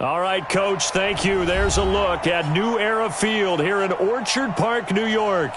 All right, Coach, thank you. There's a look at New Era Field here in Orchard Park, New York.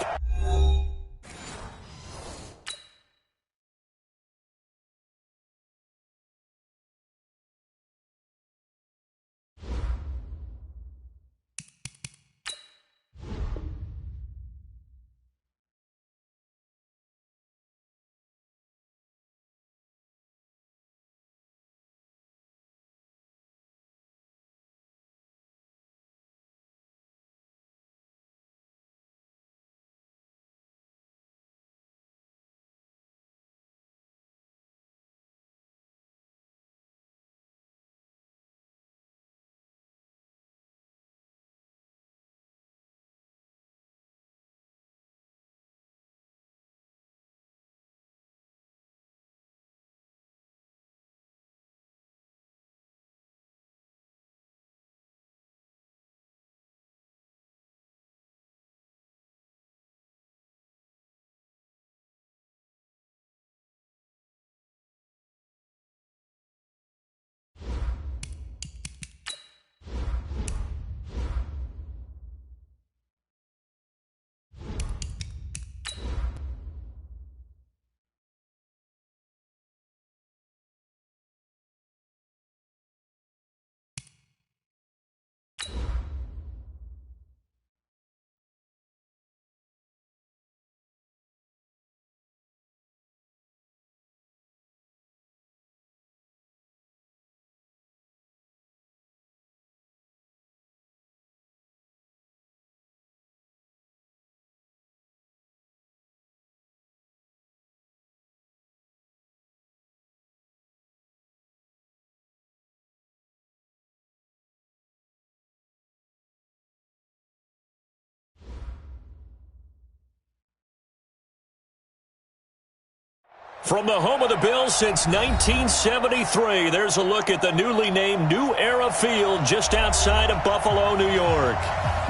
From the home of the Bills since 1973, there's a look at the newly named New Era Field just outside of Buffalo, New York.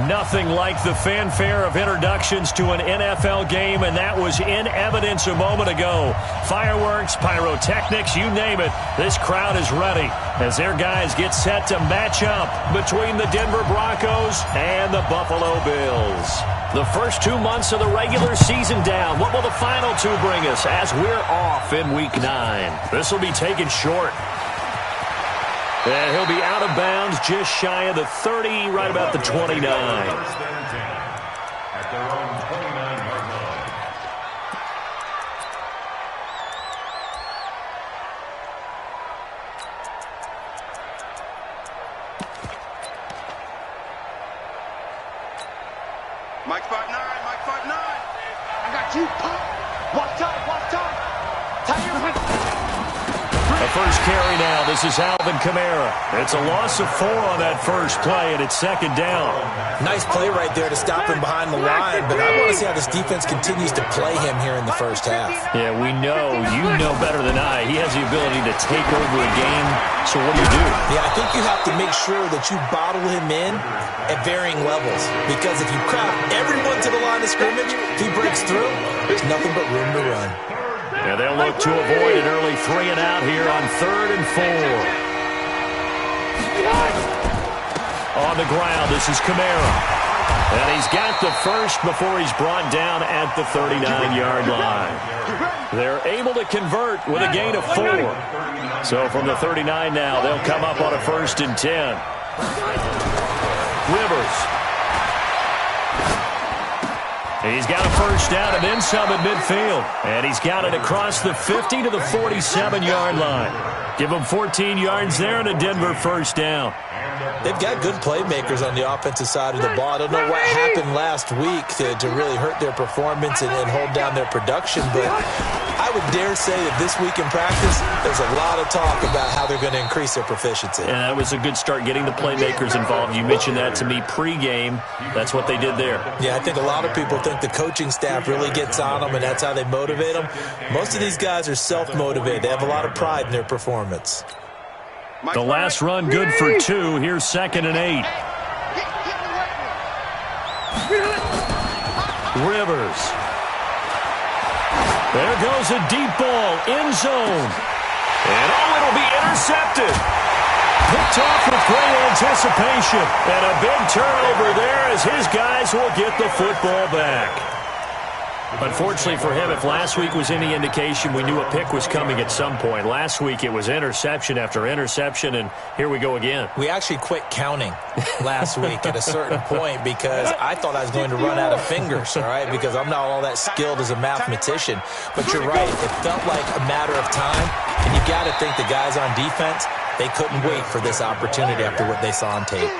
Nothing like the fanfare of introductions to an NFL game, and that was in evidence a moment ago. Fireworks, pyrotechnics, you name it. This crowd is ready as their guys get set to match up between the Denver Broncos and the Buffalo Bills. The first 2 months of the regular season down. What will the final two bring us as we're off in Week 9? This will be taken short. And he'll be out of bounds just shy of the 30, right about the 29. Mike 5'9", Mike 5'9". I got you, pop. Watch time. A first carry now. This is Alvin Kamara. It's a loss of 4 on that first play, and it's second down. Nice play right there to stop him behind the line, but I want to see how this defense continues to play him here in the first half. Yeah, we know. You know better than I. He has the ability to take over a game, so what do you do? Yeah, I think you have to make sure that you bottle him in at varying levels, because if you crowd everyone to the line of scrimmage, if he breaks through, there's nothing but room to run. Yeah, they'll look to avoid an early 3 and out here on 3rd and 4. On the ground, this is Kamara. And he's got the first before he's brought down at the 39-yard line. They're able to convert with a gain of 4. So from the 39 now, they'll come up on a 1st and 10. Rivers. He's got a first down and then some at midfield. And he's got it across the 50 to the 47-yard line. Give him 14 yards there and a Denver first down. They've got good playmakers on the offensive side of the ball. I don't know what happened last week to really hurt their performance and hold down their production, but I would dare say that this week in practice, there's a lot of talk about how they're going to increase their proficiency. And that was a good start, getting the playmakers involved. You mentioned that to me pregame. That's what they did there. Yeah, I think a lot of people think the coaching staff really gets on them, and that's how they motivate them. Most of these guys are self-motivated. They have a lot of pride in their performance. The last run good for 2. Here's 2nd and 8. Rivers. There goes a deep ball, end zone. And it'll be intercepted. Picked off with great anticipation. And a big turnover there as his guys will get the football back. Unfortunately for him, if last week was any indication, we knew a pick was coming at some point. Last week it was interception after interception, and here we go again. We actually quit counting last week at a certain point because I thought I was going to run out of fingers, all right, because I'm not all that skilled as a mathematician. But you're right. It felt like a matter of time, and you got to think the guys on defense, they couldn't wait for this opportunity after what they saw on tape.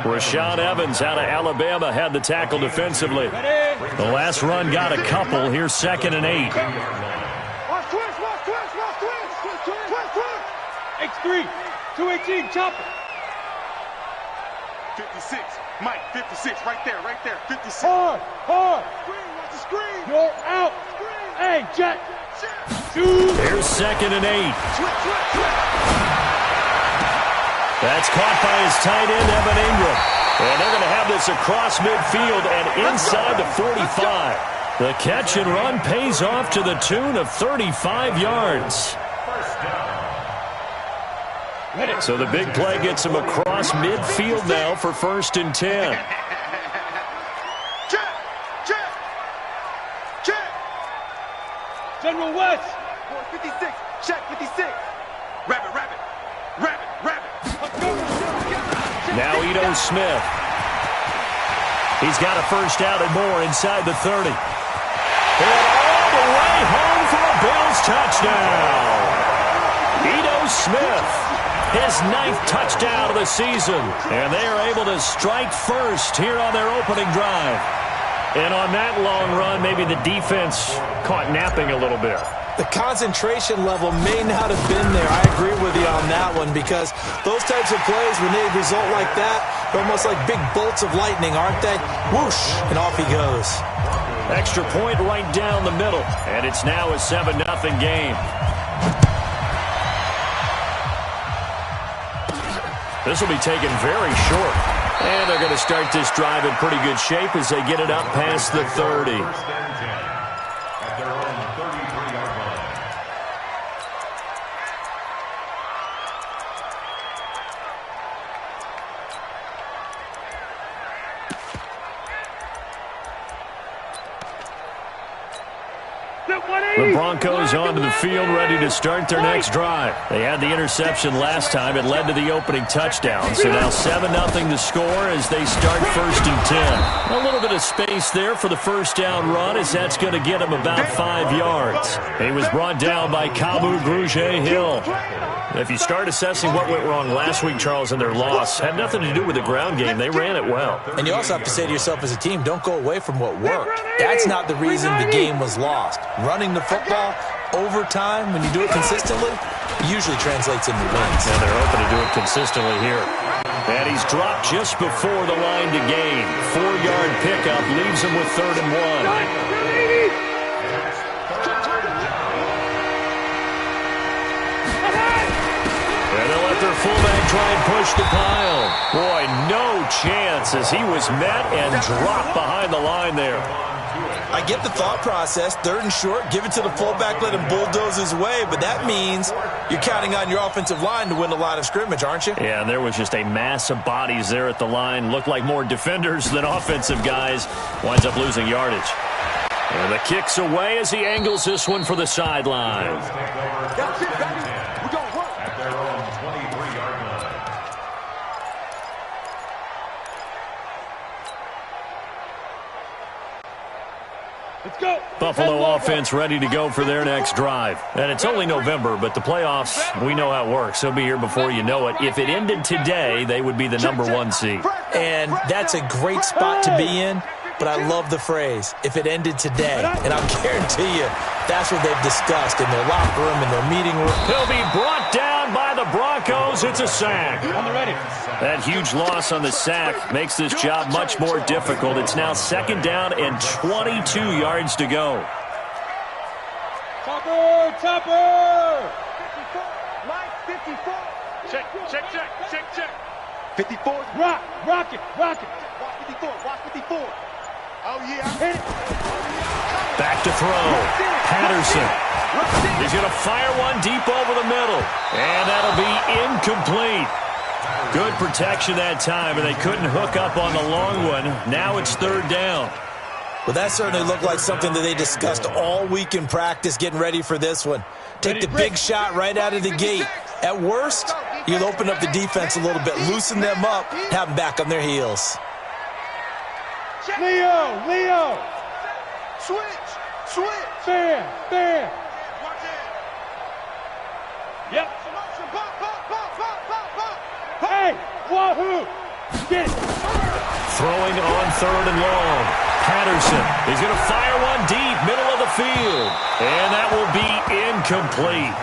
Rashaan Evans out of Alabama had the tackle defensively. The last run got a couple. Here's 2nd and 8. Watch twist, watch twist, watch twist, twist, twist. X3, 218, chopper. 56, Mike, 56, right there, 56. Hard. Screen, watch the screen. You're out. Screen. Hey, Jack. Shoot. Here's 2nd and 8. Switch. That's caught by his tight end, Evan Ingram. And they're going to have this across midfield and inside the 45. The catch and run pays off to the tune of 35 yards. So the big play gets him across midfield now for 1st and 10. Check. General West. 56, check 56. Rabbit. Now Ito Smith. He's got a first down and more inside the 30. And all the way home for a Bills touchdown. Ito Smith, his 9th touchdown of the season. And they are able to strike first here on their opening drive. And on that long run, maybe the defense caught napping a little bit. The concentration level may not have been there. I agree with you on that one because those types of plays, when they result like that, they're almost like big bolts of lightning, aren't they? Whoosh, and off he goes. Extra point right down the middle, and it's now a 7-0 game. This will be taken very short. And they're going to start this drive in pretty good shape as they get it up past the 30. The Broncos onto the field, ready to start their next drive. They had the interception last time. It led to the opening touchdown. So now 7-0 to score as they start 1st and 10. A little bit of space there for the first down run as that's going to get him about 5 yards. He was brought down by Kabu Grugier-Hill. If you start assessing what went wrong last week, Charles, in their loss, had nothing to do with the ground game. They ran it well. And you also have to say to yourself as a team, don't go away from what worked. That's not the reason the game was lost. Running the football, overtime, when you do it consistently, usually translates into wins. And they're hoping to do it consistently here. And he's dropped just before the line to gain. 4-yard pickup leaves him with 3rd and 1. Their fullback try and push the pile. Boy, no chance as he was met and dropped behind the line there. I get the thought process, 3rd and short, give it to the fullback, let him bulldoze his way, but that means you're counting on your offensive line to win a line of scrimmage, aren't you? Yeah, there was just a mass of bodies there at the line. Looked like more defenders than offensive guys. Winds up losing yardage. And the kick's away as he angles this one for the sideline. That's it, baby. We're going to work. Let's go. Buffalo offense ready to go for their next drive. And it's only November, but the playoffs, we know how it works. They'll be here before you know it. If it ended today, they would be the #1 seed. And that's a great spot to be in, but I love the phrase, if it ended today. And I'll guarantee you, that's what they've discussed in their locker room, in their meeting room. He'll be brought down by the Broncos. It's a sack. On the ready. That huge loss on the sack makes this job much more difficult. It's now 2nd down and 22 yards to go. Topper! 54, Mike, 54. Check. 54. Rock it. Watch 54. Oh, yeah. Hit it. Back to throw. Patterson. He's going to fire one deep over the middle. And that'll be incomplete. Good protection that time, and they couldn't hook up on the long one. Now it's third down. Well, that certainly looked like something that they discussed all week in practice, getting ready for this one. Take the big shot right out of the gate. At worst, you'll open up the defense a little bit, loosen them up, have them back on their heels. Leo! Switch! Bam! Watch it! Yep. Pop! Hey! Wahoo! Get it! Throwing on third and long. Patterson is going to fire one deep, middle of the field. And that will be incomplete.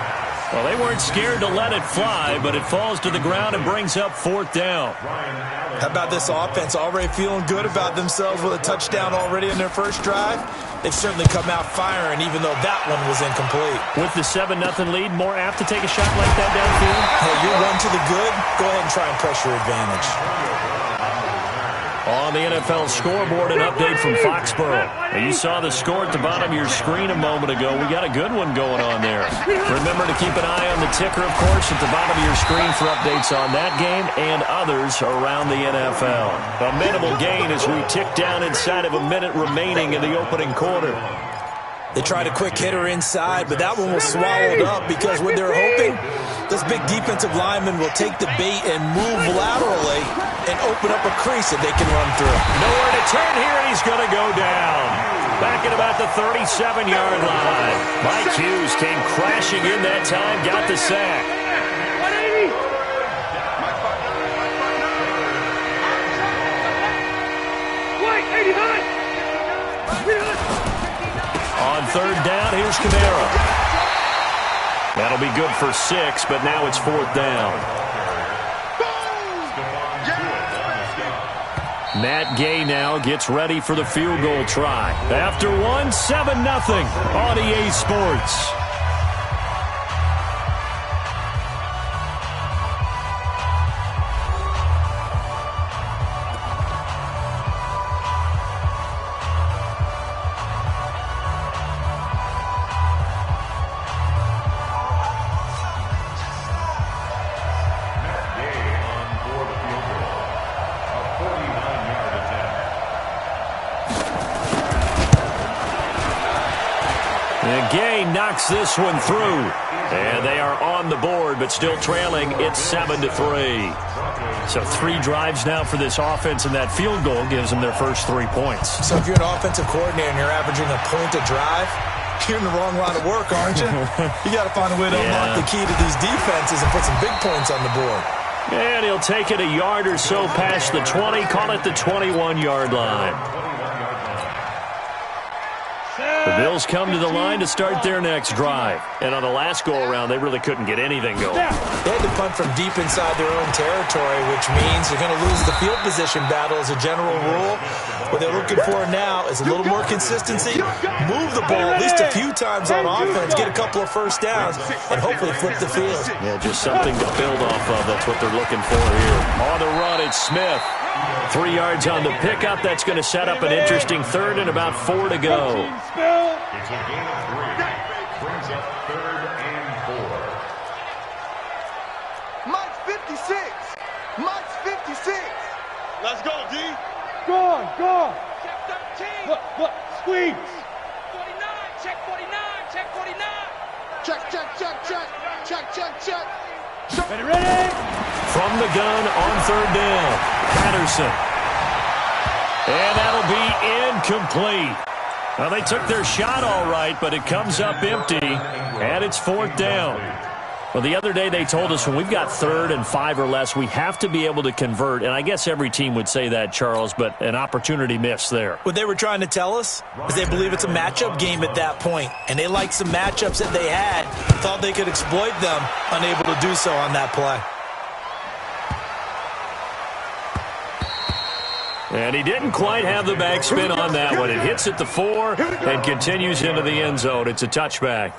Well, they weren't scared to let it fly, but it falls to the ground and brings up fourth down. How about this offense already feeling good about themselves with a touchdown already in their first drive? They've certainly come out firing, even though that one was incomplete. With the 7-0 lead, more apt to take a shot like that downfield? Hey, you're one to the good. Go ahead and try and press your advantage. On the NFL scoreboard, an update from Foxborough. And you saw the score at the bottom of your screen a moment ago. We got a good one going on there. Remember to keep an eye on the ticker, of course, at the bottom of your screen for updates on that game and others around the NFL. A minimal gain as we tick down inside of a minute remaining in the opening quarter. They tried a quick hitter inside, but that one was swallowed up because what they're hoping, this big defensive lineman will take the bait and move laterally and open up a crease that they can run through. Nowhere to turn here, and he's going to go down. Back at about the 37-yard line. Mike Hughes came crashing in that time, got the sack. 180! Wait, 89! On third down, here's Kamara. That'll be good for 6, but now it's fourth down. Matt Gay now gets ready for the field goal try. After one, 7-0 on EA Sports. Gay knocks this one through. And they are on the board, but still trailing. It's 7-3. So 3 drives now for this offense, and that field goal gives them their first 3 points. So if you're an offensive coordinator and you're averaging a point a drive, you're in the wrong line of work, aren't you? You got to find a way to unlock the key to these defenses and put some big points on the board. And he'll take it a yard or so past the 20, call it the 21-yard line. The Bills come to the line to start their next drive. And on the last go-around, they really couldn't get anything going. They had to punt from deep inside their own territory, which means they're going to lose the field position battle as a general rule. What they're looking for now is a little more consistency, move the ball at least a few times on offense, get a couple of first downs, and hopefully flip the field. Yeah, just something to build off of. That's what they're looking for here. On the run, it's Smith. 3 yards on the pickup. That's going to set up an interesting third and about 4 to go. It's a gain of 3. Brings up third and 4. Mike's 56. Mike's 56. Let's go, D. Go! Check 13. Look, squeeze! 49. Check 49. Check 49. Check. Ready? From the gun on third down, Patterson. And that'll be incomplete. Well, they took their shot all right, but it comes up empty, and it's fourth down. Well, the other day they told us when we've got 3rd and 5 or less, we have to be able to convert. And I guess every team would say that, Charles, but an opportunity missed there. What they were trying to tell us is they believe it's a matchup game at that point, and they liked some matchups that they had, thought they could exploit them, unable to do so on that play. And he didn't quite have the backspin on that one. It hits at the 4 and continues into the end zone. It's a touchback.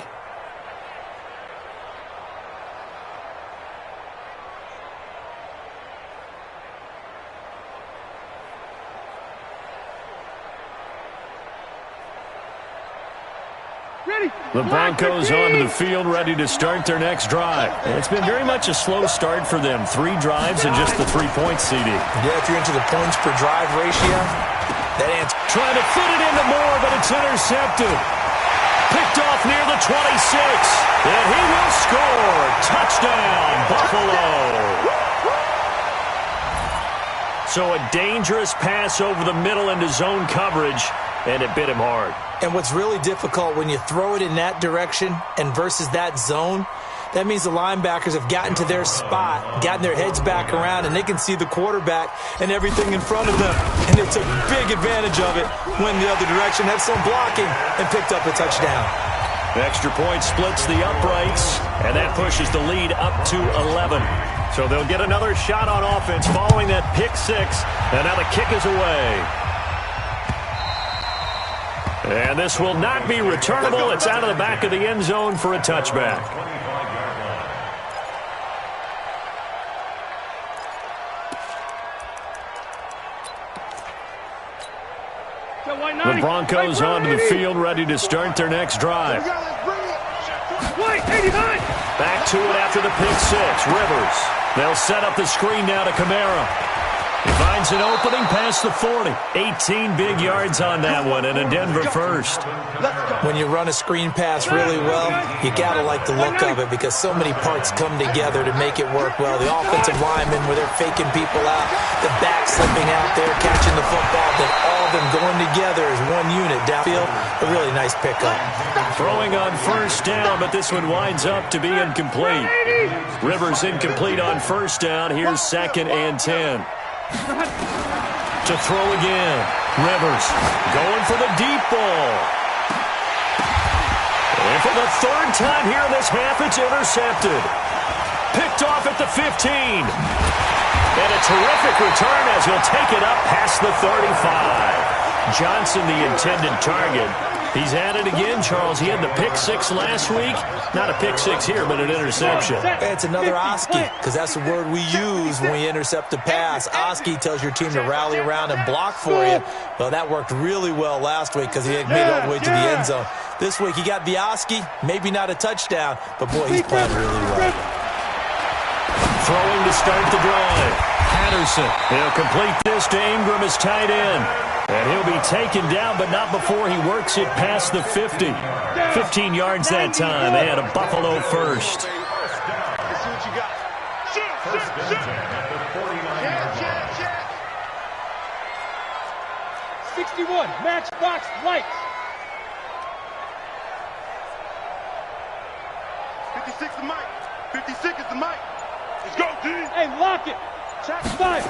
The Broncos onto the field, ready to start their next drive. It's been very much a slow start for them. 3 drives and just the 3-point CD. Yeah, if you're into the points per drive ratio, that answer. Trying to fit it into Moore, but it's intercepted. Picked off near the 26. And he will score. Touchdown, Buffalo. So a dangerous pass over the middle into zone coverage, and it bit him hard. And what's really difficult when you throw it in that direction and versus that zone, that means the linebackers have gotten to their spot, gotten their heads back around, and they can see the quarterback and everything in front of them. And they took big advantage of it, went the other direction, had some blocking, and picked up a touchdown. The extra point splits the uprights, and that pushes the lead up to 11. So they'll get another shot on offense following that pick 6, and now the kick is away. And this will not be returnable. It's out of the back of the end zone for a touchback. The Broncos onto the field, ready to start their next drive. Back to it after the pick 6. Rivers. They'll set up the screen now to Kamara. He finds an opening past the 40. 18 big yards on that one, and a Denver first. When you run a screen pass really well, you got to like the look of it because so many parts come together to make it work well. The offensive linemen, where they're faking people out, the back slipping out there, catching the football, then all of them going together as one unit downfield. A really nice pickup. Throwing on first down, but this one winds up to be incomplete. Rivers incomplete on first down. Here's 2nd and 10. To throw again. Rivers going for the deep ball. And for the 3rd time here in this half, it's intercepted. Picked off at the 15. And a terrific return as he'll take it up past the 35. Johnson, the intended target. He's at it again, Charles. He had the pick 6 last week. Not a pick 6 here, but an interception. It's another Oski, because that's the word we use when we intercept a pass. Oski tells your team to rally around and block for you. Well, that worked really well last week because he made it all the way to the end zone. This week he got the Oski, maybe not a touchdown, but boy, he's playing really well. Throwing to start the drive. Patterson. He'll complete this to Ingram as tight end. And he'll be taken down, but not before he works it past the 50. 15 yards that time. They had a Buffalo first. Let's see what you got. First down at the 49-yard line. 61, matchbox lights. 56 the mic. 56 is the mic. Let's go, D. Hey, lock it. Check 5.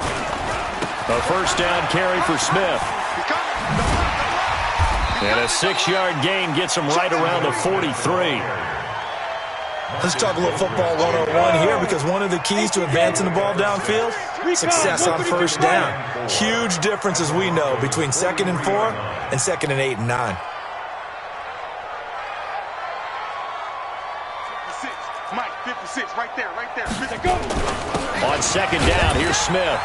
A first down carry for Smith. And a 6-yard gain gets him right around the 43. Let's talk a little football 101 here because one of the keys to advancing the ball downfield, success on first down. Huge difference, as we know, between 2nd and 4 and 2nd and 8 and 9. 56. Mike, 56, right there, right there. Go. On 2nd down, here's Smith.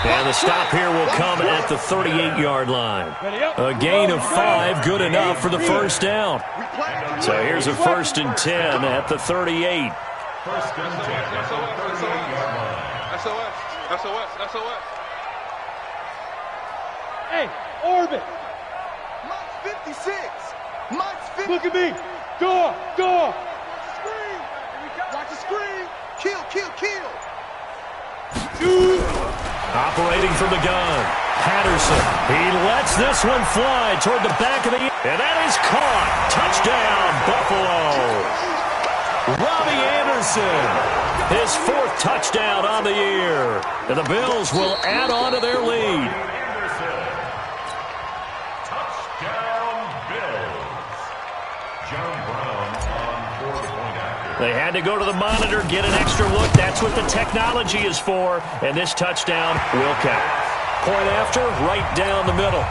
And the stop here will come at the 38-yard line. A gain of 5, good enough for the first down. So here's a 1st and 10 at the 38. First and 10 at the 38-yard line. SOS. Hey, orbit. Mike's 56. Mike's 50. Look at me. Go. Watch the screen. Kill. Operating from the gun. Patterson. He lets this one fly toward the back of the... And that is caught. Touchdown, Buffalo. Robbie Anderson. His 4th touchdown on the year. And the Bills will add on to their lead. Touchdown, Bills. John Brown on 4-point after. They had to go to the monitor, get an extra look. That's what the technology is for. And this touchdown will count. Point after, right down the middle.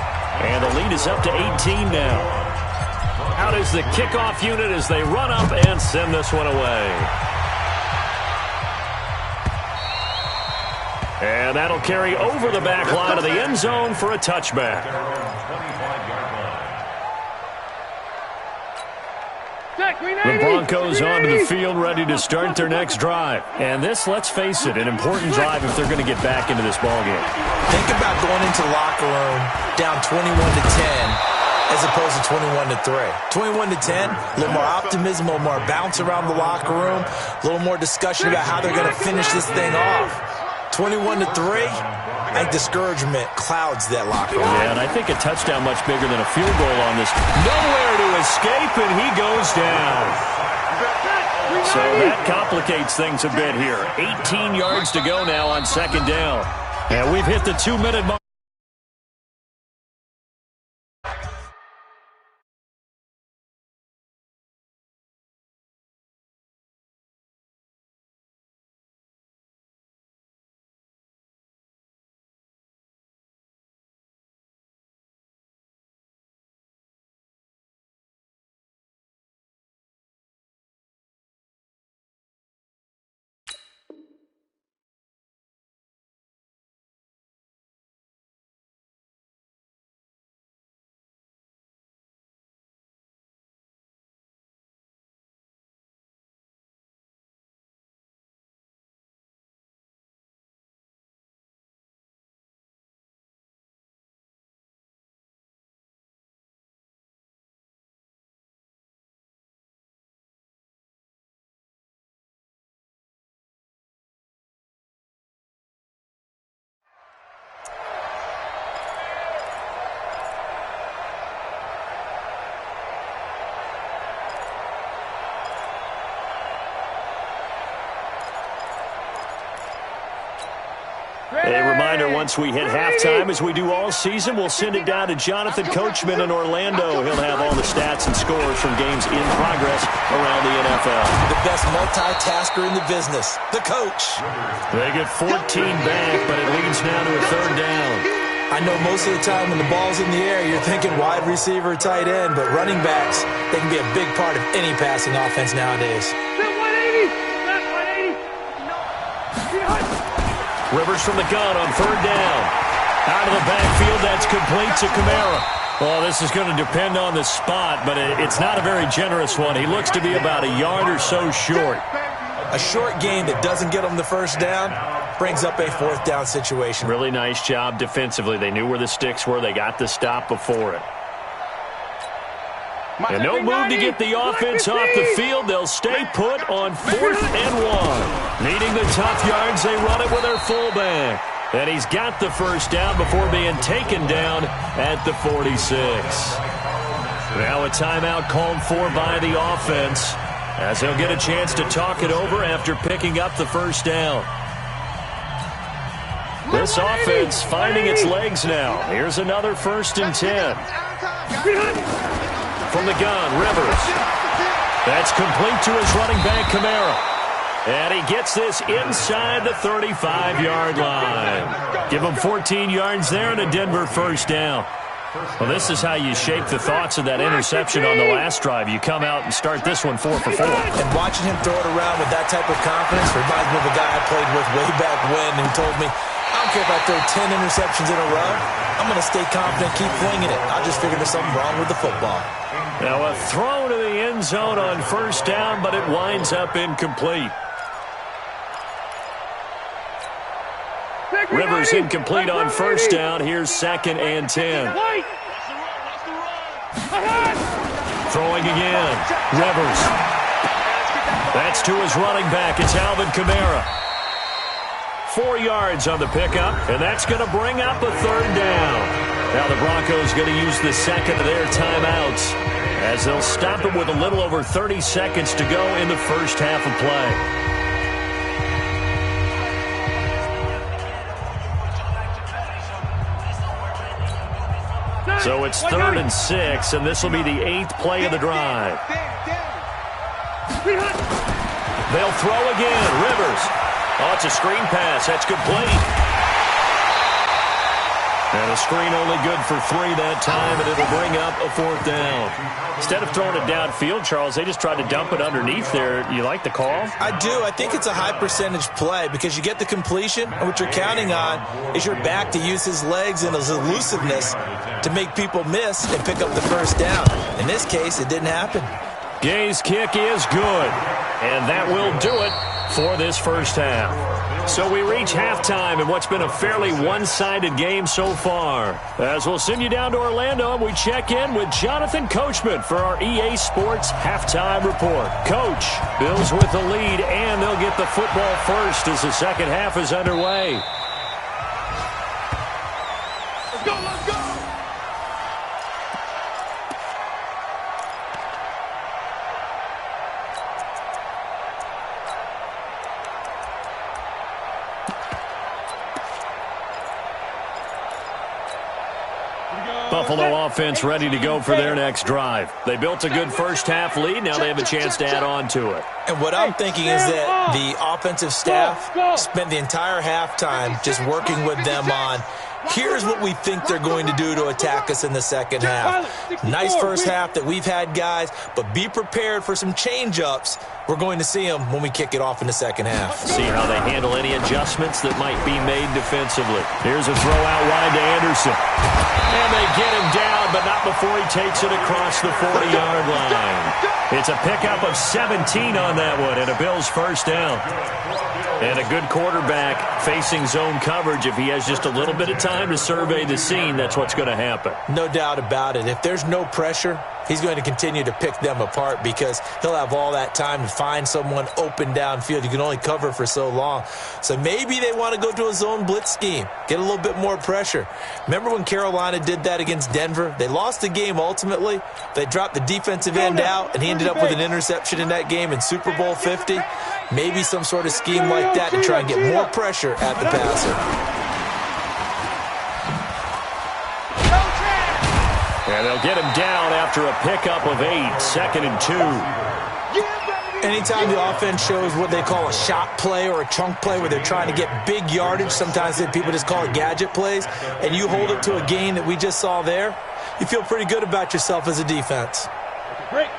And the lead is up to 18 now. Out is the kickoff unit as they run up and send this one away. And that'll carry over the back line of the end zone for a touchback. The Broncos onto the field, ready to start their next drive. And this, let's face it, an important drive if they're going to get back into this ballgame. Think about going into the locker room down 21-10 as opposed to 21-3. 21-10, a little more optimism, a little more bounce around the locker room, a little more discussion about how they're going to finish this thing off. 21-3, I think discouragement clouds that locker room. Yeah, and I think a touchdown much bigger than a field goal on this. Nowhere to escape, and he goes down. So that complicates things a bit here. 18 yards to go now on second down. And we've hit the 2-minute mark. A reminder, once we hit halftime, as we do all season, we'll send it down to Jonathan Coachman in Orlando. He'll have all the stats and scores from games in progress around the NFL. The best multitasker in the business, the coach. They get 14 back, but it leads now to a third down. I know most of the time when the ball's in the air, you're thinking wide receiver, tight end, but running backs, they can be a big part of any passing offense nowadays. Rivers from the gun on third down. Out of the backfield, that's complete to Kamara. Well, this is going to depend on the spot, but it's not a very generous one. He looks to be about a yard or so short. A short gain that doesn't get him the first down brings up a fourth down situation. Really nice job defensively. They knew where the sticks were. They got the stop before it. And no move to get the offense off the field. They'll stay put on 4th and 1. Needing the tough yards, they run it with their fullback. And he's got the first down before being taken down at the 46. Now a timeout called for by the offense, as they'll get a chance to talk it over after picking up the first down. This offense finding its legs now. Here's another 1st and 10. From the gun, Rivers. That's complete to his running back, Kamara. And he gets this inside the 35-yard line. Give him 14 yards there and a Denver first down. Well, this is how you shape the thoughts of that interception on the last drive. You come out and start this one 4 for 4. And watching him throw it around with that type of confidence reminds me of a guy I played with way back when who told me, I don't care if I throw 10 interceptions in a row. I'm going to stay confident, keep flinging it. I just figured there's something wrong with the football. Now a throw to the end zone on first down, but it winds up incomplete. Rivers incomplete on first down. Here's 2nd and 10. Throwing again. Rivers. That's to his running back. It's Alvin Kamara. 4 yards on the pickup, and that's going to bring up a third down. Now the Broncos going to use the second of their timeouts, as they'll stop it with a little over 30 seconds to go in the first half of play. So it's 3rd and 6, and this will be the 8th play of the drive. They'll throw again. Rivers. Oh, it's a screen pass. That's complete. And a screen only good for 3 that time, and it'll bring up a 4th down. Instead of throwing it downfield, Charles, they just tried to dump it underneath there. You like the call? I do. I think it's a high percentage play because you get the completion, and what you're counting on is your back to use his legs and his elusiveness to make people miss and pick up the first down. In this case, it didn't happen. Gay's kick is good, and that will do it for this first half. So we reach halftime in what's been a fairly one-sided game so far. As we'll send you down to Orlando, and we check in with Jonathan Coachman for our EA Sports Halftime Report. Coach, Bills with the lead, and they'll get the football first as the second half is underway. Let's go, let's go! Buffalo offense ready to go for their next drive. They built a good first-half lead. Now they have a chance to add on to it. And what I'm thinking is that the offensive staff spent the entire halftime just working with them on, here's what we think they're going to do to attack us in the second half. Nice first half that we've had, guys, but be prepared for some change-ups. We're going to see them when we kick it off in the second half. See how they handle any adjustments that might be made defensively. Here's a throw out wide to Anderson. And they get him down, but not before he takes it across the 40-yard line. It's a pickup of 17 on that one, and a Bills first down. And a good quarterback facing zone coverage. If he has just a little bit of time to survey the scene, that's what's going to happen. No doubt about it. If there's no pressure, he's going to continue to pick them apart because he'll have all that time to find someone open downfield. You can only cover for so long. So maybe they want to go to a zone blitz scheme, get a little bit more pressure. Remember when Carolina did that against Denver? They lost the game ultimately. They dropped the defensive end out, and he ended up with an interception in that game in Super Bowl 50. Maybe some sort of scheme like that to try and get more pressure at the passer. And they'll get him down after a pickup of 8, 2nd and 2. Anytime the offense shows what they call a shot play or a chunk play where they're trying to get big yardage, sometimes people just call it gadget plays, and you hold it to a gain that we just saw there, you feel pretty good about yourself as a defense. Great.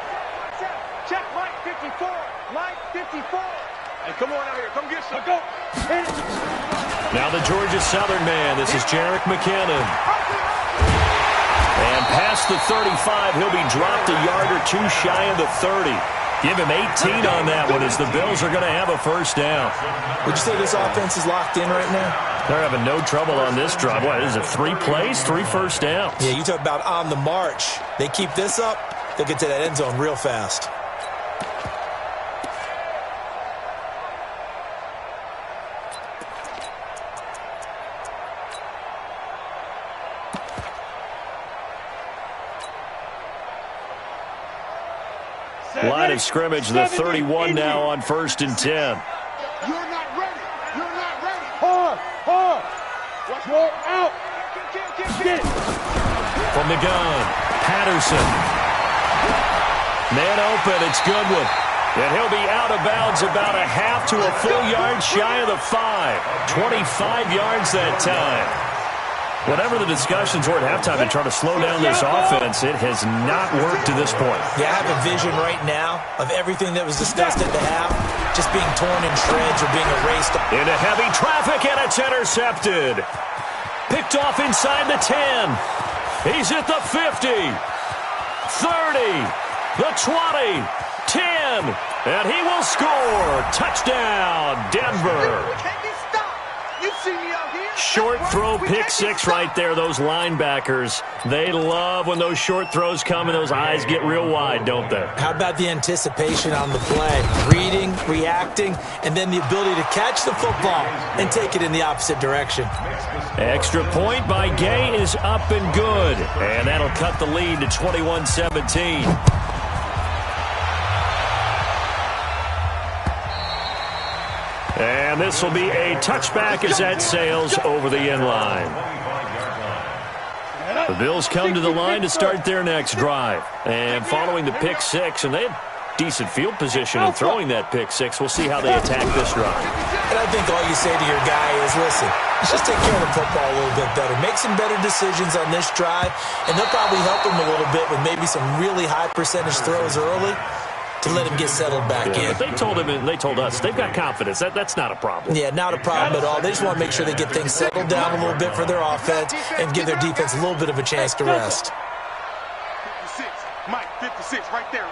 Check Mike 54. Mike 54. Hey, come on out here. Come get some. Go. Hit it. Now the Georgia Southern man. This is Jerick McKinnon. And past the 35, he'll be dropped a yard or two shy of the 30. Give him 18 on that one as the Bills are going to have a first down. Would you say this offense is locked in right now? They're having no trouble on this drive. What is it, 3 plays, 3 first downs? Yeah, you talk about on the march. They keep this up, they'll get to that end zone real fast. Line of scrimmage, the 31 now on 1st and 10. You're not ready. You're not ready. Hard. You're out. Get it. From the gun, Patterson. Man open, it's Goodwin. And he'll be out of bounds about a half to a full yard shy of the 5. 25 yards that time. Whatever the discussions were at halftime and trying to slow down this offense, it has not worked to this point. Yeah, I have a vision right now of everything that was discussed at the half just being torn in shreds or being erased. Into heavy traffic, and it's intercepted. Picked off inside the 10. He's at the 50, 30, the 20, 10, and he will score. Touchdown, Denver. Can you stop? You see me out here? Short throw, pick 6 right there. Those linebackers, they love when those short throws come and those eyes get real wide, don't they? How about the anticipation on the play? Reading, reacting, and then the ability to catch the football and take it in the opposite direction. Extra point by Gay is up and good. And that'll cut the lead to 21-17. And this will be a touchback as that sails over the end line. The Bills come to the line to start their next drive. And following the pick 6, and they had decent field position in throwing that pick 6. We'll see how they attack this drive. And I think all you say to your guy is, listen, let's just take care of the football a little bit better. Make some better decisions on this drive, and they'll probably help him a little bit with maybe some really high percentage throws early to let him get settled back in. But they told him and they told us they've got confidence. That's not a problem. Yeah, not a problem at all. They just want to make sure they get things settled down a little bit for their offense and give their defense a little bit of a chance to rest. 56. Mike 56. 56, right there,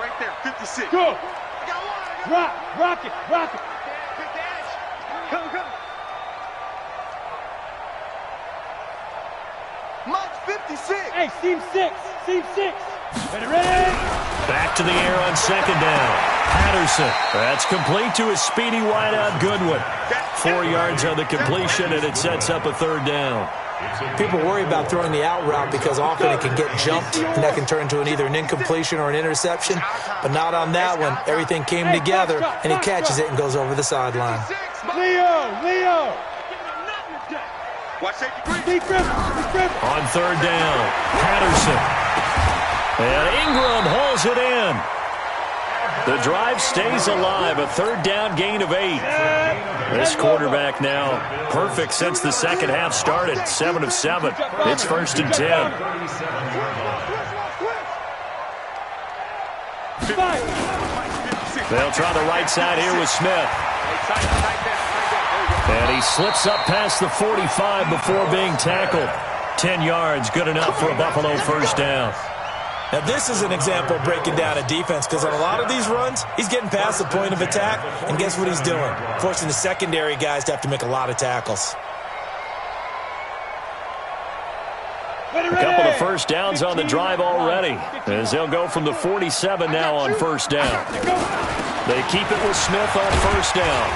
56. Go. I got one. Rock it. Big dash. Come. Mike's 56. Hey, seam six. Ready? Back to the air on second down. Patterson. That's complete to his speedy wideout Goodwin. 4 yards on the completion, and it sets up a third down. People worry about throwing the out route because often it can get jumped, and that can turn into either an incompletion or an interception. But not on that one. Everything came together, and he catches it and goes over the sideline. Leo. Watch safety. On third down, Patterson. And Ingram hauls it in. The drive stays alive, a third down gain of 8. This quarterback now perfect since the second half started, 7 of 7. It's 1st and 10. They'll try the right side here with Smith. And he slips up past the 45 before being tackled. 10 yards, good enough for a Buffalo first down. Now, this is an example of breaking down a defense because on a lot of these runs, he's getting past the point of attack, and guess what he's doing? Forcing the secondary guys to have to make a lot of tackles. A couple of first downs on the drive already, as they'll go from the 47 now on first down. They keep it with Smith on first down.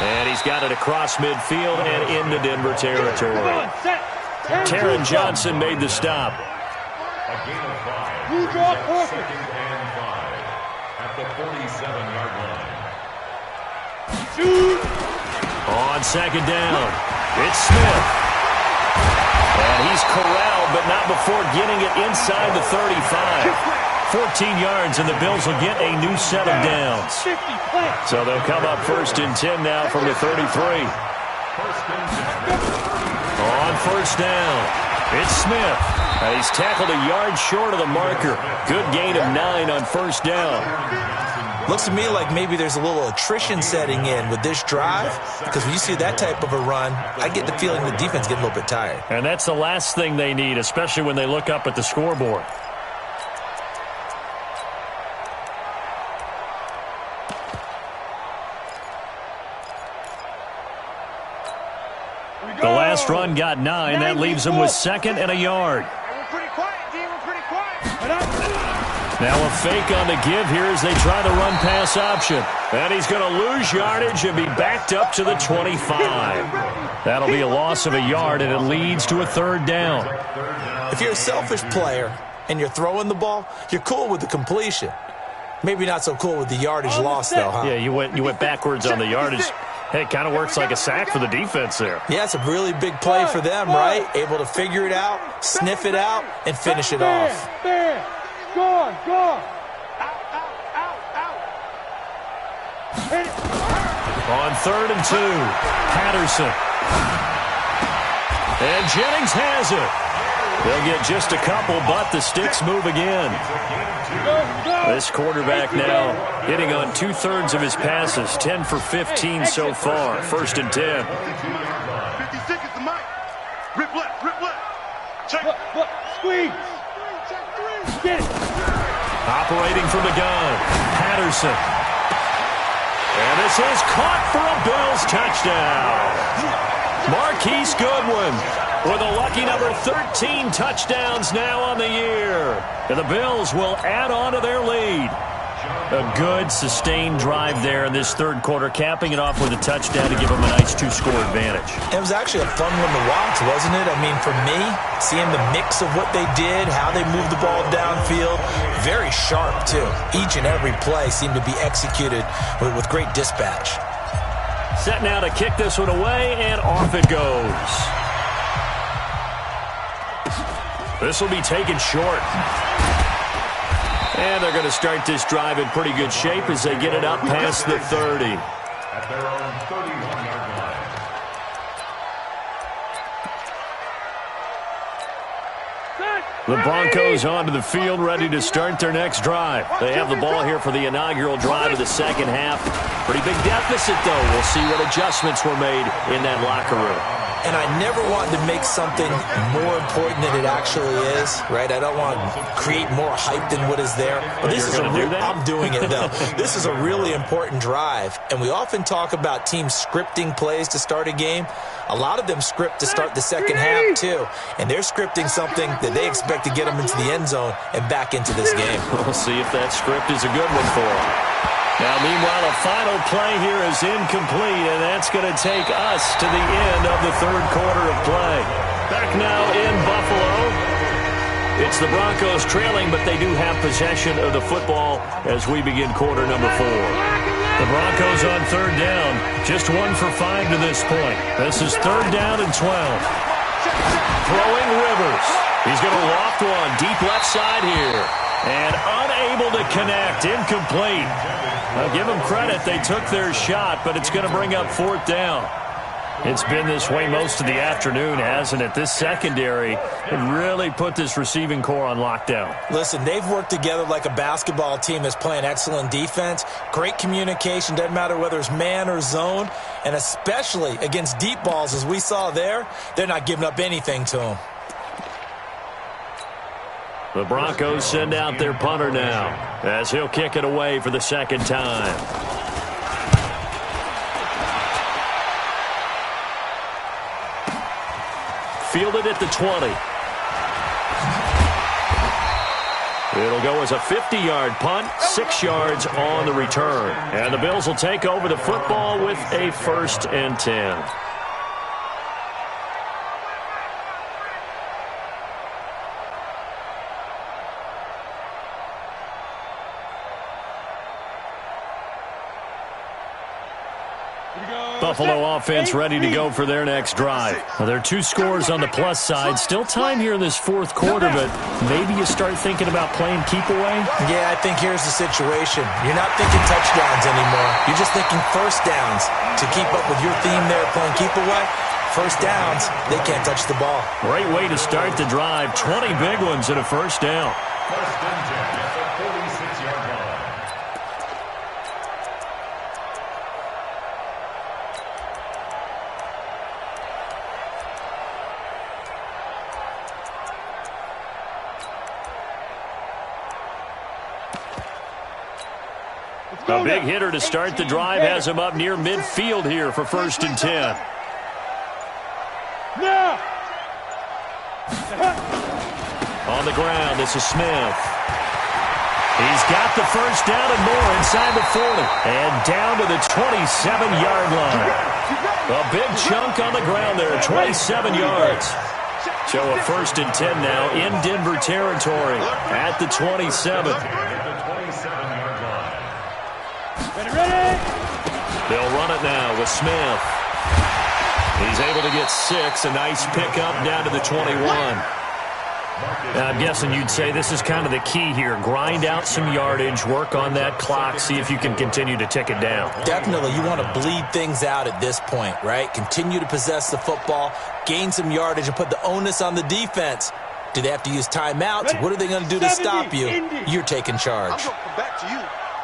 And he's got it across midfield and into Denver territory. Taron Johnson made the stop. A gain of 5. Blue draw perfect. 2nd and 5 at the 47-yard line. Shoot. On second down, it's Smith. And he's corralled, but not before getting it inside the 35. 14 yards, and the Bills will get a new set of downs. So they'll come up 1st and 10 now from the 33. On first down, it's Smith. And he's tackled a yard short of the marker. Good gain of 9 on first down. Looks to me like maybe there's a little attrition setting in with this drive because when you see that type of a run, I get the feeling the defense getting a little bit tired. And that's the last thing they need, especially when they look up at the scoreboard. The last run got 9. That leaves him with 2nd and a yard. We're pretty quiet, D. We're pretty quiet. Now a fake on the give here as they try the run-pass option. And he's going to lose yardage and be backed up to the 25. That'll be a loss of a yard, and it leads to a third down. If you're a selfish player and you're throwing the ball, you're cool with the completion. Maybe not so cool with the yardage loss, though, huh? Yeah, you went backwards on the yardage. Hey, it kind of works like a sack for the defense there. Yeah, it's a really big play for them, right? Able to figure it out, sniff it out, and finish it off. Gone. Out. Hit it. On 3rd and 2, Patterson. And Jennings has it. They'll get just a couple, but the sticks move again. This quarterback now hitting on 2/3 of his passes, 10 for 15 so far. 1st and 10. 56 is the mic. Rip left. Check. Look. Squeeze. Get it. Operating from the gun, Patterson. And this is caught for a Bills touchdown. Marquise Goodwin with a lucky number 13 touchdowns now on the year. And the Bills will add on to their lead. A good, sustained drive there in this third quarter, capping it off with a touchdown to give them a nice 2-score advantage. It was actually a fun one to watch, wasn't it? I mean, for me, seeing the mix of what they did, how they moved the ball downfield, very sharp, too. Each and every play seemed to be executed with great dispatch. Set now to kick this one away, and off it goes. This will be taken short. And they're going to start this drive in pretty good shape as they get it up past the 30. At their own 31-yard line. Set. The Broncos onto the field, ready to start their next drive. They have the ball here for the inaugural drive of the second half. Pretty big deficit, though. We'll see what adjustments were made in that locker room. And I never wanted to make something more important than it actually is, right? I don't want to create more hype than what is there. But this is I'm doing it, though. This is a really important drive. And we often talk about teams scripting plays to start a game. A lot of them script to start the second half, too. And they're scripting something that they expect to get them into the end zone and back into this game. We'll see if that script is a good one for them. Now, meanwhile, a final play here is incomplete, and that's going to take us to the end of the third quarter of play. Back now in Buffalo. It's the Broncos trailing, but they do have possession of the football as we begin quarter number 4. The Broncos on third down, just 1 for 5 to this point. This is third down and 12. Throwing Rivers. He's going to loft one deep left side here. And unable to connect, incomplete. I'll give them credit. They took their shot, but it's going to bring up fourth down. It's been this way most of the afternoon, hasn't it? This secondary really put this receiving core on lockdown. Listen, they've worked together like a basketball team that's playing excellent defense. Great communication, doesn't matter whether it's man or zone. And especially against deep balls, as we saw there, they're not giving up anything to them. The Broncos send out their punter now as he'll kick it away for the second time. Fielded at the 20. It'll go as a 50-yard punt, 6 yards on the return. And the Bills will take over the football with a 1st and 10. Buffalo offense ready to go for their next drive. Well, there are 2 scores on the plus side. Still time here in this fourth quarter, but maybe you start thinking about playing keep away? Yeah, I think here's the situation. You're not thinking touchdowns anymore. You're just thinking first downs. To keep up with your theme there, playing keep away, first downs, they can't touch the ball. Great way to start the drive. 20 big ones and a first down. First and 10 at the 46-yard line. A big hitter to start the drive has him up near midfield here for 1st and 10. On the ground, this is Smith. He's got the first down and more inside the 40. And down to the 27-yard line. A big chunk on the ground there, 27 yards. So a 1st and 10 now in Denver territory at the 27. They'll run it now with Smith. He's able to get 6. A nice pickup down to the 21. I'm guessing you'd say this is kind of the key here. Grind out some yardage, work on that clock, see if you can continue to tick it down. Definitely. You want to bleed things out at this point, right? Continue to possess the football, gain some yardage, and put the onus on the defense. Do they have to use timeouts? What are they going to do to stop you? You're taking charge. I'm going to come back to you.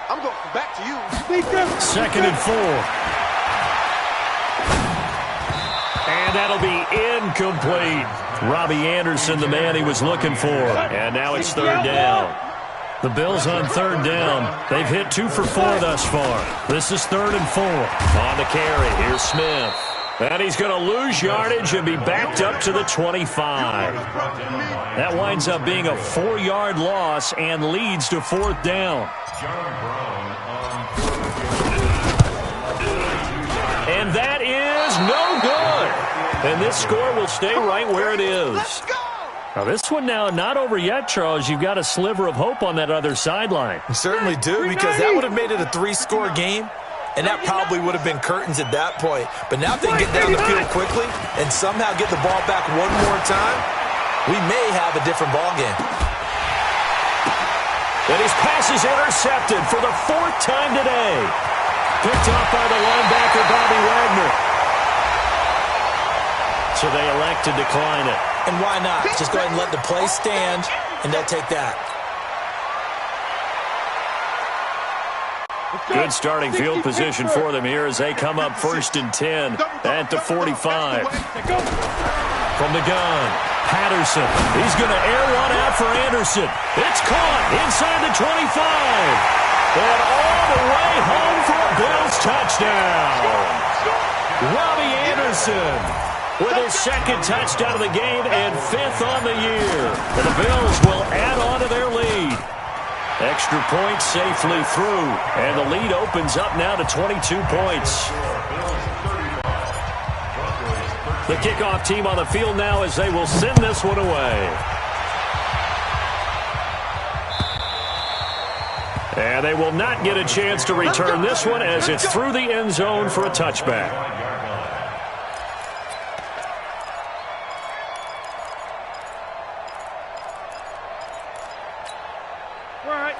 I'm going to come back to you. 2nd and 4. And that'll be incomplete. Robbie Anderson, the man he was looking for. And now it's 3rd down. The Bills on 3rd down. They've hit 2 for 4 thus far. This is 3rd and 4. On the carry, here's Smith. And he's going to lose yardage and be backed up to the 25. That winds up being a 4-yard loss and leads to 4th down. And that is no good. And this score will stay right where it is. Now this one now not over yet, Charles. You've got a sliver of hope on that other sideline. You certainly do, because that would have made it a 3-score game, and that probably would have been curtains at that point. But now if they can get down the field quickly and somehow get the ball back one more time, we may have a different ball game. And his pass is intercepted for the 4th time today. Picked off by the linebacker, Bobby Wagner. So they elect to decline it. And why not? Just go ahead and let the play stand, and they'll take that. Good starting field position for them here as they come up 1st and 10 at the 45. From the gun, Patterson. He's going to air one out for Anderson. It's caught inside the 25. And all the way home for a Bills touchdown. Robbie Anderson with his 2nd touchdown of the game and 5th on the year. And the Bills will add on to their lead. Extra point safely through, and the lead opens up now to 22 points. The kickoff team on the field now as they will send this one away. And they will not get a chance to return this one as it's through the end zone for a touchback.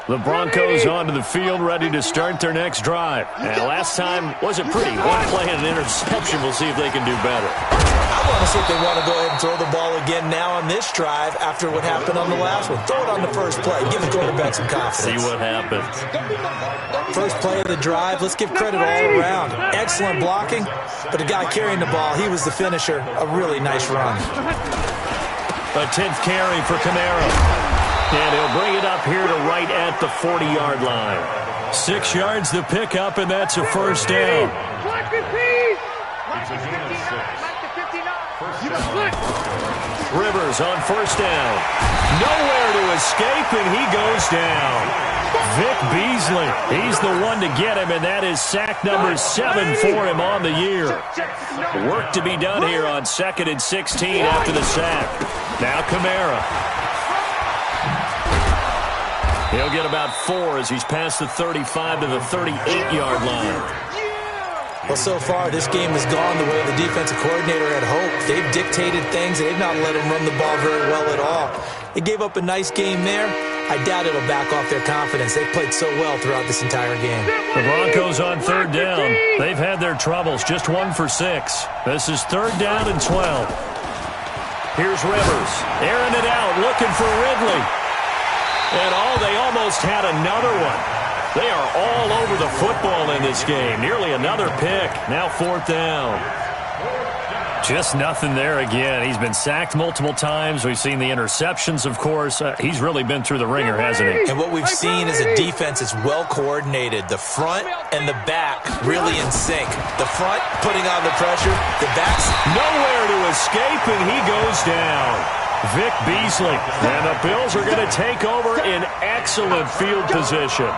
The Broncos onto the field, ready to start their next drive. And last time wasn't pretty. One play and an interception. We'll see if they can do better. I want to see if they want to go ahead and throw the ball again now on this drive after what happened on the last one. Throw it on the first play. Give the quarterback some confidence. See what happens. First play of the drive. Let's give credit all around. Excellent blocking, but the guy carrying the ball, he was the finisher. A really nice run. A 10th carry for Camaro. And he'll bring it up here to right at the 40-yard line. 6 yards the pickup, and that's a first down. Rivers on first down. Nowhere to escape, and he goes down. Vic Beasley, he's the one to get him, and that is sack number 7 for him on the year. Work to be done here on 2nd and 16 after the sack. Now Kamara. He'll get about 4 as he's past the 35 to the 38-yard line. Well, so far, this game has gone the way the defensive coordinator had hoped. They've dictated things. They've not let him run the ball very well at all. They gave up a nice game there. I doubt it'll back off their confidence. They've played so well throughout this entire game. The Broncos on 3rd down. They've had their troubles. Just 1 for 6. This is 3rd down and 12. Here's Rivers. Airing it out, looking for Ridley. And they almost had another one. They are all over the football in this game. Nearly another pick. Now 4th down. Just nothing there again. He's been sacked multiple times. We've seen the interceptions, of course. He's really been through the ringer, hasn't he? And what we've seen is a defense that's well coordinated. The front and the back really in sync. The front putting on the pressure. The back's nowhere to escape, and he goes down. Vic Beasley. And the Bills are going to take over in excellent field position.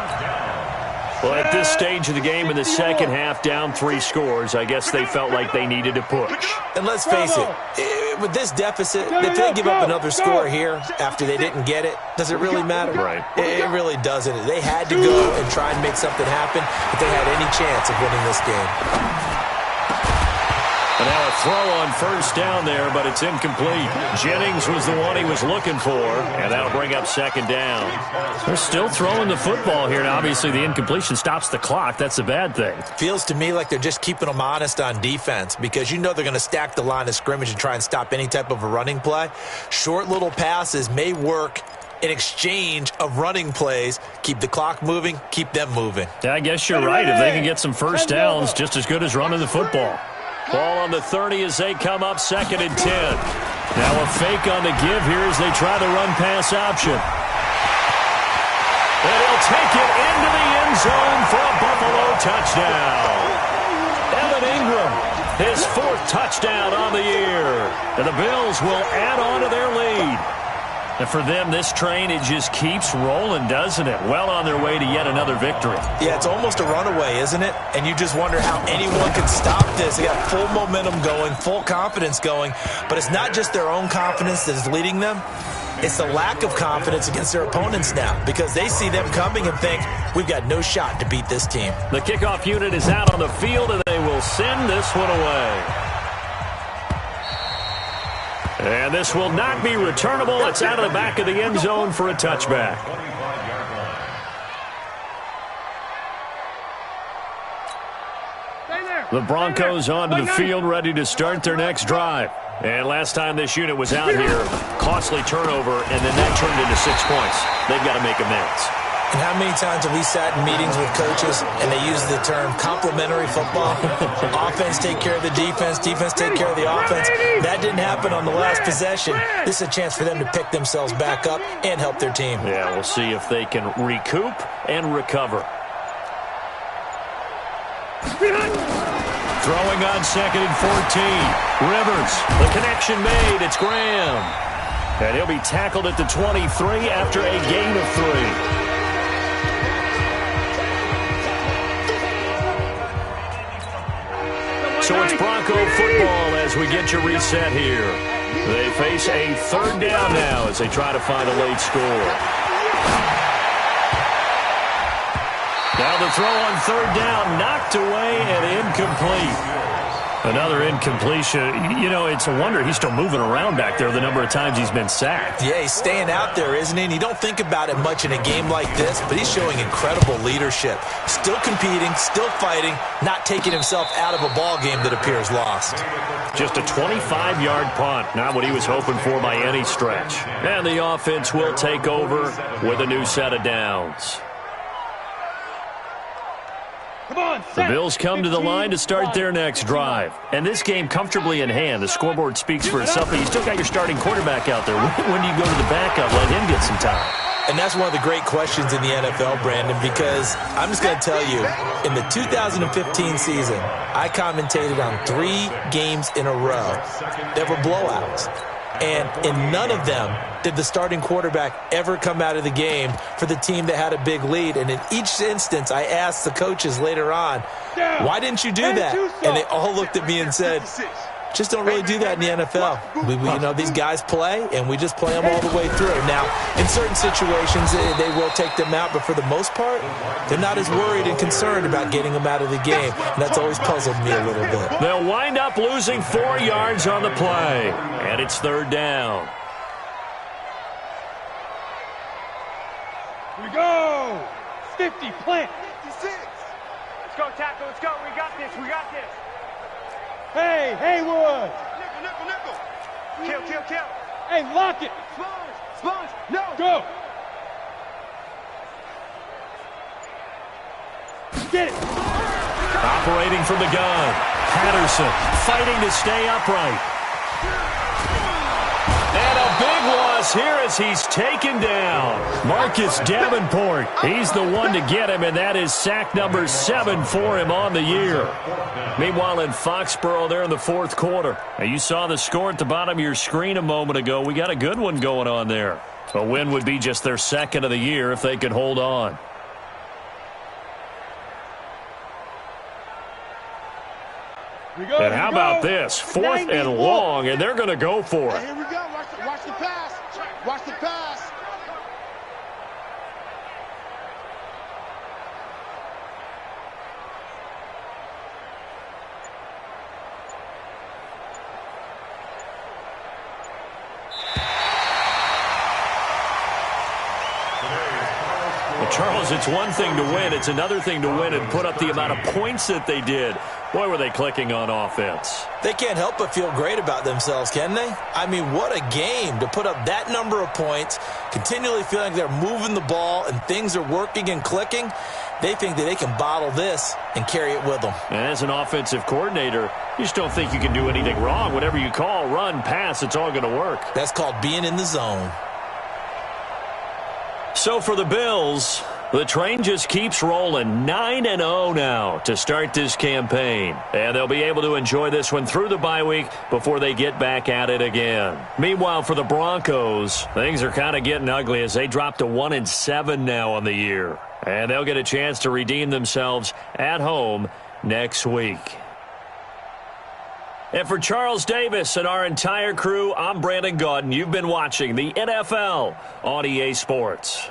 Well, at this stage of the game in the second half, down 3 scores, I guess they felt like they needed to push. And let's face it, with this deficit, if they give up another score here after they didn't get it, does it really matter? Right. It really doesn't. They had to go and try and make something happen if they had any chance of winning this game. And now a throw on first down there, but it's incomplete. Jennings was the one he was looking for, and that'll bring up 2nd down. They're still throwing the football here, and obviously the incompletion stops the clock. That's a bad thing. Feels to me like they're just keeping them honest on defense because you know they're going to stack the line of scrimmage and try and stop any type of a running play. Short little passes may work in exchange of running plays. Keep the clock moving, keep them moving. Yeah, I guess you're right. If they can get some first downs, just as good as running the football. Ball on the 30 as they come up 2nd and 10. Now a fake on the give here as they try the run-pass option. And he'll take it into the end zone for a Buffalo touchdown. Evan Ingram, his 4th touchdown on the year. And the Bills will add on to their lead. And for them, this train, it just keeps rolling, doesn't it? Well on their way to yet another victory. Yeah, it's almost a runaway, isn't it? And you just wonder how anyone can stop this. They got full momentum going, full confidence going. But it's not just their own confidence that is leading them. It's the lack of confidence against their opponents now because they see them coming and think, we've got no shot to beat this team. The kickoff unit is out on the field, and they will send this one away. And this will not be returnable. It's out of the back of the end zone for a touchback. The Broncos onto the field, ready to start their next drive. And last time this unit was out here, costly turnover, and then that turned into 6 points. They've got to make amends. And how many times have we sat in meetings with coaches and they use the term complementary football? Offense take care of the defense, defense take care of the offense. That didn't happen on the last possession. This is a chance for them to pick themselves back up and help their team. Yeah, we'll see if they can recoup and recover. Throwing on 2nd and 14. Rivers, the connection made. It's Graham. And he'll be tackled at the 23 after a gain of 3. So it's Bronco football as we get you reset here. They face a 3rd down now as they try to find a late score. Now the throw on 3rd down, knocked away and incomplete. Another incompletion. You know, it's a wonder he's still moving around back there the number of times he's been sacked. Yeah, he's staying out there, isn't he? And you don't think about it much in a game like this, but he's showing incredible leadership. Still competing, still fighting, not taking himself out of a ball game that appears lost. Just a 25-yard punt, not what he was hoping for by any stretch. And the offense will take over with a new set of downs. The Bills come to the line to start their next drive. And this game comfortably in hand. The scoreboard speaks for itself, but you still got your starting quarterback out there. When do you go to the backup? Let him get some time. And that's one of the great questions in the NFL, Brandon, because I'm just going to tell you, in the 2015 season, I commentated on 3 games in a row that were blowouts. And in none of them did the starting quarterback ever come out of the game for the team that had a big lead. And in each instance, I asked the coaches later on, why didn't you do that? And they all looked at me and said, just don't really do that in the NFL. You know, these guys play, and we just play them all the way through. Now, in certain situations, they will take them out, but for the most part, they're not as worried and concerned about getting them out of the game, and that's always puzzled me a little bit. They'll wind up losing 4 yards on the play, and it's 3rd down. Here we go. 50, plant. 56. Let's go, tackle. Let's go. We got this. We got this. Hey, Haywood. Nickel. Kill. Hey, lock it. Sponge. No. Go. Get it. Operating from the gun. Patterson fighting to stay upright. And a big loss here as he's taken down. Marcus Davenport, he's the one to get him, and that is sack number 7 for him on the year. Meanwhile, in Foxborough, they're in the 4th quarter. Now, you saw the score at the bottom of your screen a moment ago. We got a good one going on there. A win would be just their 2nd of the year if they could hold on. And how about this? 4th and long, and they're going to go for it. Here we go. Watch the pass. Watch the pass. Well, Charles, it's one thing to win. It's another thing to win and put up the amount of points that they did. Boy, were they clicking on offense. They can't help but feel great about themselves, can they? I mean, what a game to put up that number of points, continually feeling they're moving the ball and things are working and clicking. They think that they can bottle this and carry it with them. And as an offensive coordinator, you just don't think you can do anything wrong. Whatever you call, run, pass, it's all going to work. That's called being in the zone. So for the Bills, the train just keeps rolling. 9-0 now to start this campaign. And they'll be able to enjoy this one through the bye week before they get back at it again. Meanwhile, for the Broncos, things are kind of getting ugly as they drop to 1-7 now on the year. And they'll get a chance to redeem themselves at home next week. And for Charles Davis and our entire crew, I'm Brandon Gaudin. You've been watching the NFL on EA Sports.